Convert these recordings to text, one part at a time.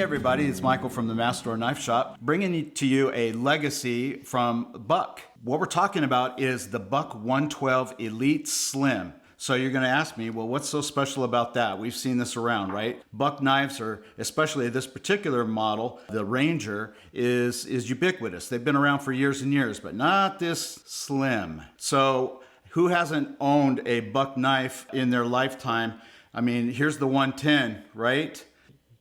Hey everybody, it's Michael from the Mast Knife Shop, bringing to you a legacy from Buck. What we're talking about is the Buck 112 Elite Slim. So you're going to ask me, well, what's so special about that? We've seen this around, right? Buck knives are, especially this particular model, the Ranger, is ubiquitous. They've been around for years and years, but not this slim. So who hasn't owned a Buck knife in their lifetime? I mean, here's the 110, right?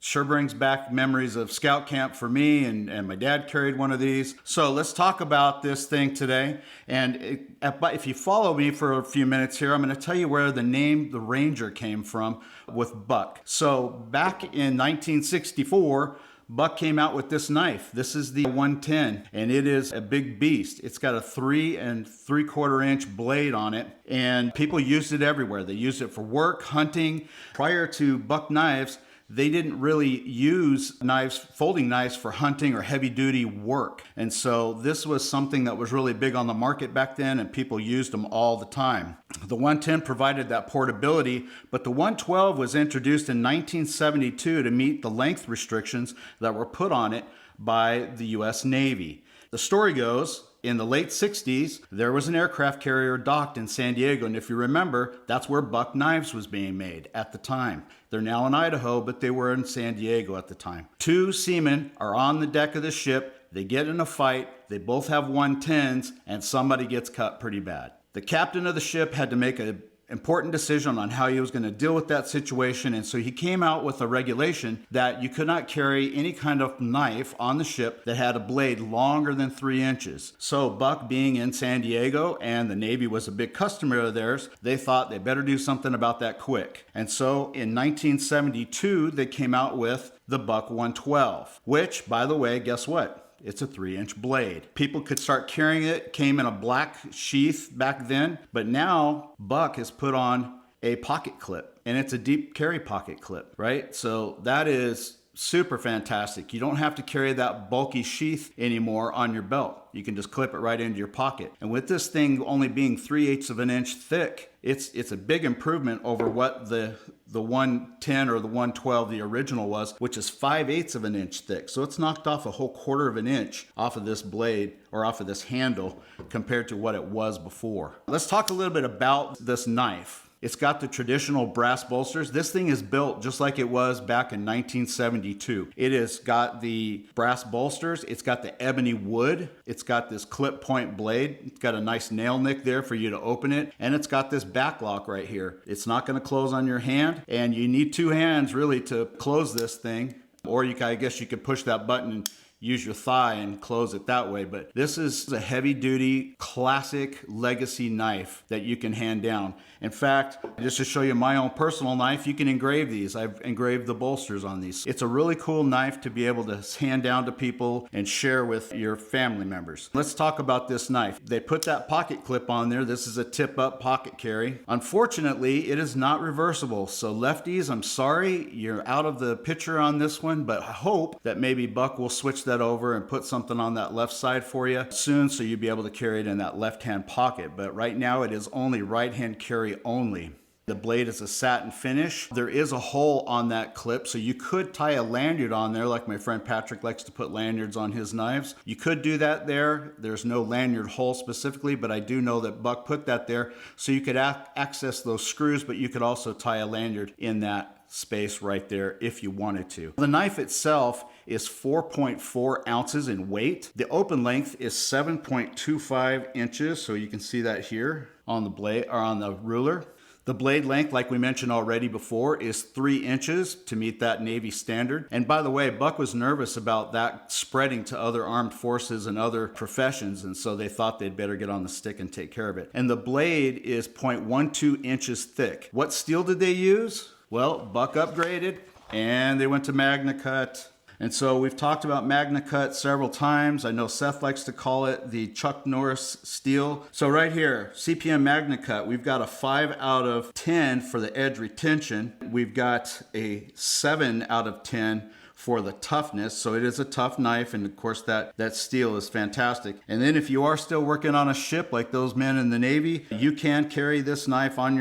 Sure brings back memories of scout camp for me, and my dad carried one of these. So let's talk about this thing today. And if you follow me for a few minutes here, I'm going to tell you where the name the Ranger came from with Buck. So back in 1964, Buck came out with this knife. This is the 110, and it is a big beast. It's got a 3 3/4 inch blade on it, and people used it everywhere. They used it for work, hunting. Prior to Buck knives, they didn't really use knives, folding knives, for hunting or heavy duty work. And so this was something that was really big on the market back then, and people used them all the time. The 110 provided that portability, but the 112 was introduced in 1972 to meet the length restrictions that were put on it by the US Navy. The story goes, in the late 60s, there was an aircraft carrier docked in San Diego, and if you remember, that's where Buck knives was being made at the time. They're now in Idaho, but they were in San Diego at the time. 2 seamen are on the deck of the ship. They get in a fight. They both have 110s, and somebody gets cut pretty bad. The captain of the ship had to make an important decision on how he was going to deal with that situation, and so he came out with a regulation that you could not carry any kind of knife on the ship that had a blade longer than 3 inches. So Buck, being in San Diego and the Navy was a big customer of theirs, they thought they better do something about that quick. And so in 1972 they came out with the Buck 112, which, by the way, guess what? It's a 3-inch blade. People could start carrying it. Came in a black sheath back then, but now Buck has put on a pocket clip, and it's a deep carry pocket clip, right? So that is super fantastic. You don't have to carry that bulky sheath anymore on your belt. You can just clip it right into your pocket. And with this thing only being 3/8 of an inch thick, it's a big improvement over what the 110 or the 112, the original, was, which is 5/8 of an inch thick. So it's knocked off a whole 1/4 of an inch off of this blade, or off of this handle, compared to what it was before. Let's talk a little bit about this knife. It's got the traditional brass bolsters. This thing is built just like it was back in 1972. It has got the brass bolsters. It's got the ebony wood. It's got this clip point blade. It's got a nice nail nick there for you to open it. And it's got this back lock right here. It's not going to close on your hand. And you need 2 hands really to close this thing. Or I guess you could push that button and use your thigh and close it that way. But this is a heavy duty classic legacy knife that you can hand down. In fact, just to show you my own personal knife, you can engrave these. I've engraved the bolsters on these. It's a really cool knife to be able to hand down to people and share with your family members. Let's talk about this knife. They put that pocket clip on there. This is a tip up pocket carry. Unfortunately, it is not reversible. So lefties, I'm sorry, you're out of the picture on this one, but I hope that maybe Buck will switch that over and put something on that left side for you soon, so you'll be able to carry it in that left hand pocket. But right now it is only right hand carry only. The blade is a satin finish. There is a hole on that clip, so you could tie a lanyard on there, like my friend Patrick likes to put lanyards on his knives. You could do that there. There's no lanyard hole specifically, but I do know that Buck put that there so you could access those screws, but you could also tie a lanyard in that space right there if you wanted to. The knife itself is 4.4 ounces in weight. The open length is 7.25 inches, so you can see that here on the blade, or on the ruler. The blade length, like we mentioned already before, is 3 inches to meet that Navy standard. And by the way, Buck was nervous about that spreading to other armed forces and other professions, and so they thought they'd better get on the stick and take care of it. And the blade is 0.12 inches thick. What steel did they use? Well, Buck upgraded and they went to MagnaCut. And so we've talked about MagnaCut several times. I know Seth likes to call it the Chuck Norris steel. So right here, CPM MagnaCut, we've got a 5 out of 10 for the edge retention. We've got a 7 out of 10 for the toughness. So it is a tough knife, and of course that steel is fantastic. And then if you are still working on a ship like those men in the Navy, you can carry this knife on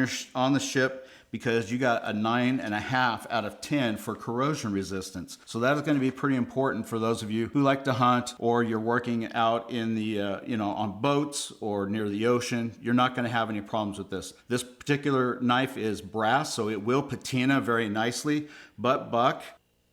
the ship because you got a 9.5 out of 10 for corrosion resistance. So that is going to be pretty important for those of you who like to hunt, or you're working out in the, on boats or near the ocean. You're not going to have any problems with this. This particular knife is brass, so it will patina very nicely, but Buck,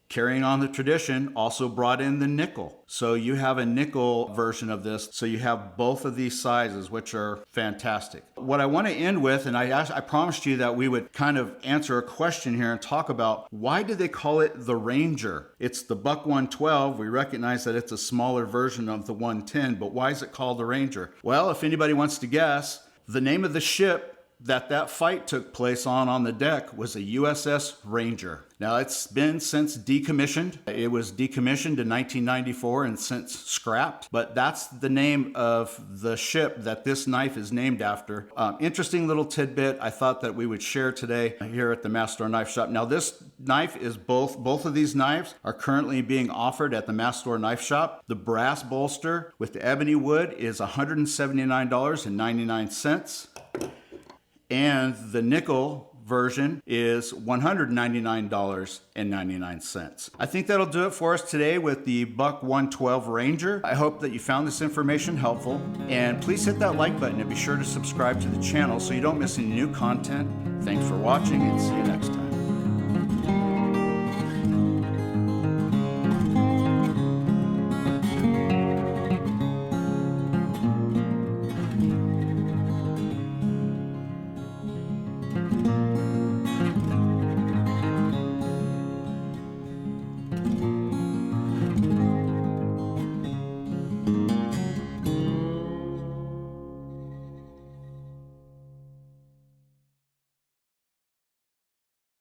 carrying on the tradition, also brought in the nickel. So you have a nickel version of this. So you have both of these sizes, which are fantastic. What I want to end with, and I promised you that we would kind of answer a question here and talk about, why do they call it the Ranger? It's the Buck 112. We recognize that it's a smaller version of the 110, but why is it called the Ranger? Well, if anybody wants to guess, the name of the ship that fight took place on the deck was a USS Ranger. Now, it's been since decommissioned. It was decommissioned in 1994 and since scrapped, but that's the name of the ship that this knife is named after. Interesting little tidbit I thought that we would share today here at the Mast Knife Shop. Now, this knife is both of these knives are currently being offered at the Mast Knife Shop. The brass bolster with the ebony wood is $179.99. And the nickel version is $199.99. I think that'll do it for us today with the Buck 112 Ranger. I hope that you found this information helpful, and please hit that like button and be sure to subscribe to the channel so you don't miss any new content. Thanks for watching, and see you next time.